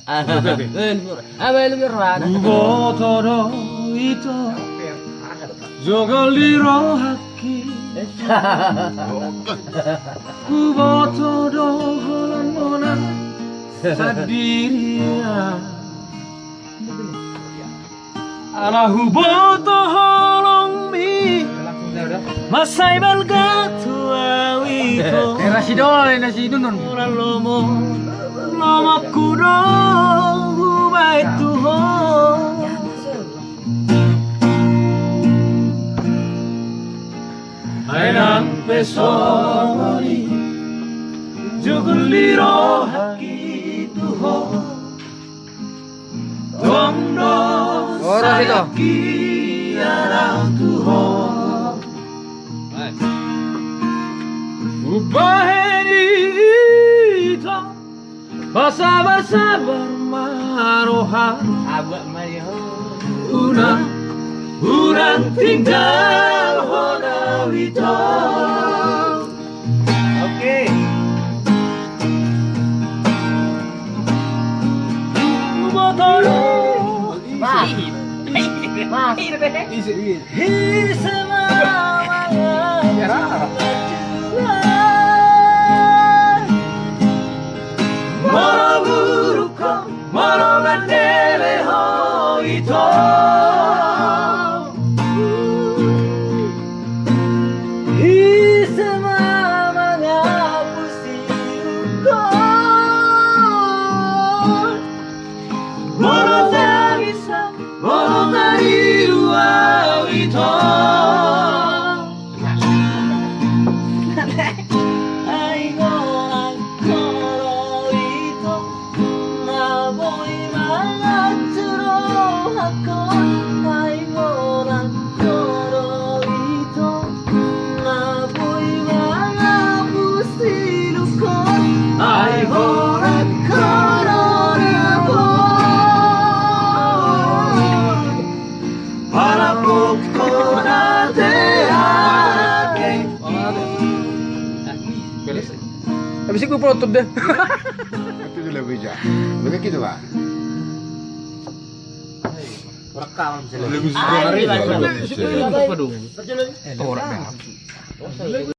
Abel Birwana. Botoro ito jogaliro haki. Botoro holan mona sadiria. Ala huboto holong mi masai balgatu awito. Nasi dunun. Lomo lomo kudo hubai tuho. Ainang pesoni juguliro haki tuho. Tondo sayaki arang tuho. Ubahedita Basabar-sabar maroha Abak Mario. Urang tinggal hona wito. Oke. Botoro hisama Moro buruko Moro bandele ho ito. Hisama mga pusiruko Moro tagisa Moro tariru ito. Habis itu gue pelotot deh. Itu dulu beja. Begitu Pak. Rekam Lebih suka hari. Apa dong?